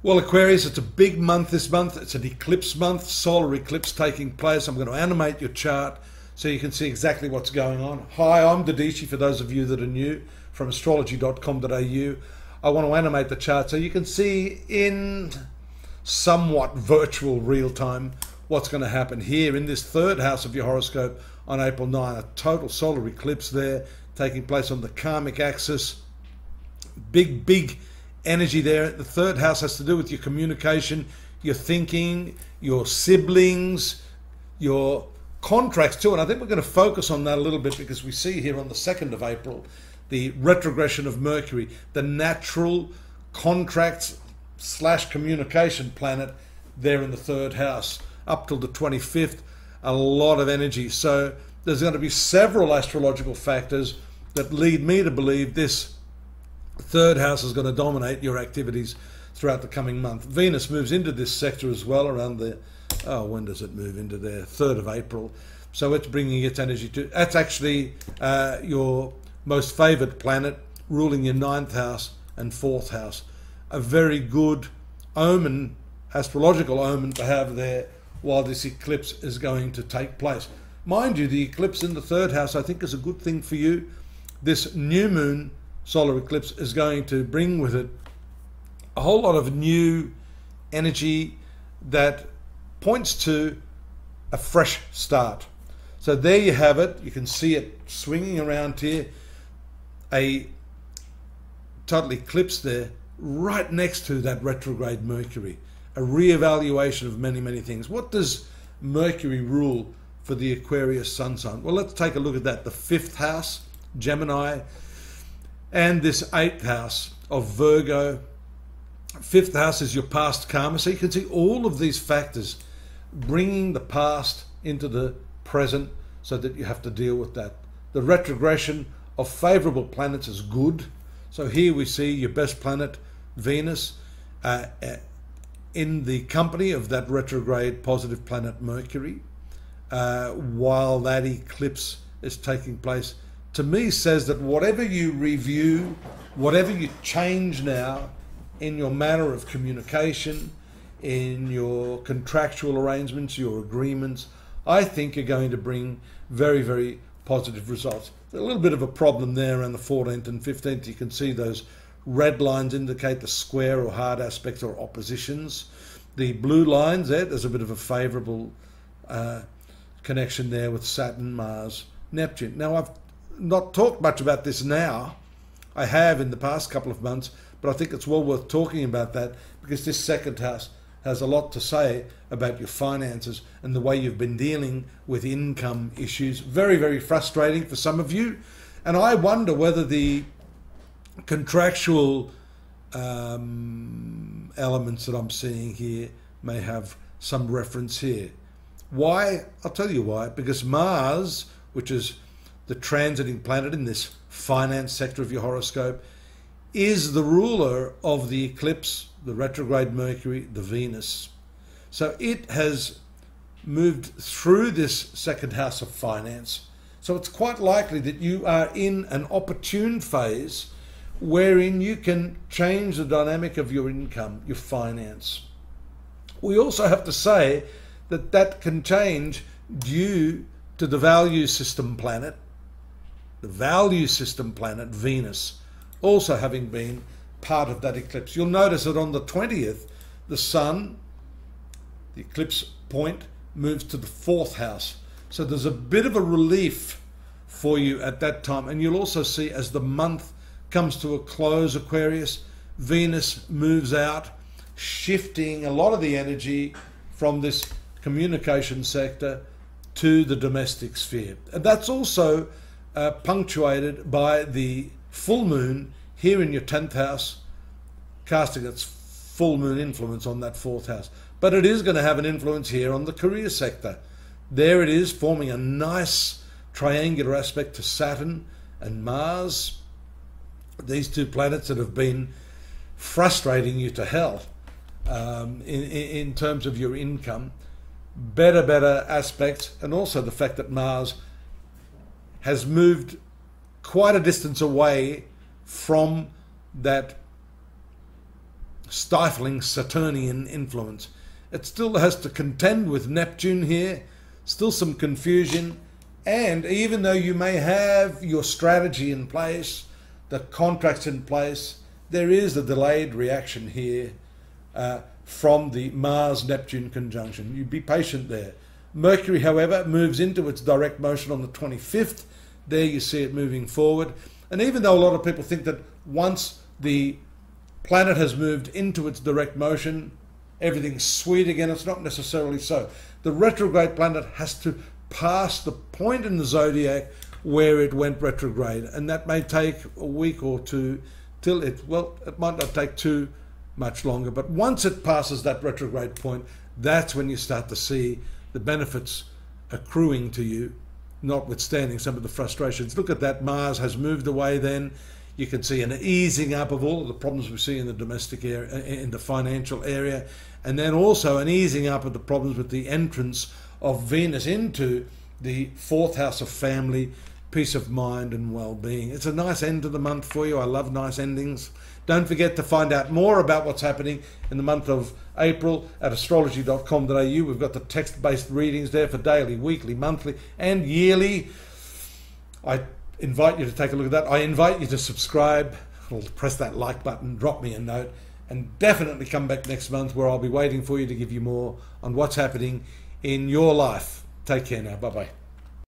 Well, Aquarius, it's a big month this month. It's an eclipse month, solar eclipse taking place. I'm going to animate your chart so you can see exactly what's going on. Hi, I'm Dadhichi, for those of you that are new, from astrology.com.au. I want to animate the chart so you can see in somewhat virtual real time what's going to happen here in this third house of your horoscope on April 9. A total solar eclipse there taking place on the karmic axis. Big energy there. The third house has to do with your communication, your thinking, your siblings, your contracts too. And I think we're going to focus on that a little bit because we see here on the 2nd of April the retrogression of Mercury, the natural contracts / communication planet there in the third house. Up till the 25th, a lot of energy. So there's going to be several astrological factors that lead me to believe this third house is going to dominate your activities throughout the coming month. Venus moves into this sector as well around the, when does it move into there? 3rd of April. So it's bringing its energy to, that's actually your most favored planet, ruling your 9th house and 4th house. A very good omen, astrological omen to have there while this eclipse is going to take place. Mind you, the eclipse in the 3rd house I think is a good thing for you. This new moon solar eclipse is going to bring with it a whole lot of new energy that points to a fresh start. So there you have it. You can see it swinging around here. A total eclipse there right next to that retrograde Mercury. A re-evaluation of many things. What does Mercury rule for the Aquarius sun sign? Well, let's take a look at that. The 5th house, Gemini, and this 8th house of Virgo. 5th house is your past karma. So you can see all of these factors bringing the past into the present so that you have to deal with that. The retrogression of favorable planets is good. So here we see your best planet, Venus, in the company of that retrograde positive planet Mercury, while that eclipse is taking place. To me, says that whatever you review, whatever you change now in your manner of communication, in your contractual arrangements, your agreements, I think are going to bring very positive results. There's a little bit of a problem there around the 14th and 15th. You can see those red lines indicate the square or hard aspects or oppositions. The blue lines there's a bit of a favorable connection there with Saturn, Mars, Neptune. Now, I've not talked much about this now. I have in the past couple of months, but I think it's well worth talking about that because this 2nd house has a lot to say about your finances and the way you've been dealing with income issues. Very frustrating for some of you. And I wonder whether the contractual elements that I'm seeing here may have some reference here. Why? I'll tell you why. Because Mars, which is the transiting planet in this finance sector of your horoscope, is the ruler of the eclipse, the retrograde Mercury, the Venus. So it has moved through this 2nd house of finance. So it's quite likely that you are in an opportune phase wherein you can change the dynamic of your income, your finance. We also have to say that that can change due to the value system planet, Venus, also having been part of that eclipse. You'll notice that on the 20th, the sun, the eclipse point, moves to the 4th house. So there's a bit of a relief for you at that time. And you'll also see as the month comes to a close, Aquarius, Venus moves out, shifting a lot of the energy from this communication sector to the domestic sphere. And that's also punctuated by the full moon here in your 10th house, casting its full moon influence on that 4th house. But it is going to have an influence here on the career sector. There it is, forming a nice triangular aspect to Saturn and Mars, these two planets that have been frustrating you to hell in terms of your income. Better aspects, and also the fact that Mars has moved quite a distance away from that stifling Saturnian influence. It still has to contend with Neptune here, still some confusion, and even though you may have your strategy in place, the contracts in place, there is a delayed reaction here from the Mars-Neptune conjunction. You be patient there. Mercury, however, moves into its direct motion on the 25th. There you see it moving forward. And even though a lot of people think that once the planet has moved into its direct motion, everything's sweet again, it's not necessarily so. The retrograde planet has to pass the point in the zodiac where it went retrograde, and that may take a week or two till it might not take too much longer, but once it passes that retrograde point, that's when you start to see the benefits accruing to you, notwithstanding some of the frustrations. Look at that, Mars has moved away then. You can see an easing up of all of the problems we see in the domestic area, in the financial area, and then also an easing up of the problems with the entrance of Venus into the 4th house of family, peace of mind and well-being. It's a nice end to the month for you. I love nice endings. Don't forget to find out more about what's happening in the month of April at astrology.com.au. We've got the text-based readings there for daily, weekly, monthly and yearly. I invite you to take a look at that. I invite you to subscribe, press that like button, drop me a note, and definitely come back next month where I'll be waiting for you to give you more on what's happening in your life. Take care now. Bye-bye.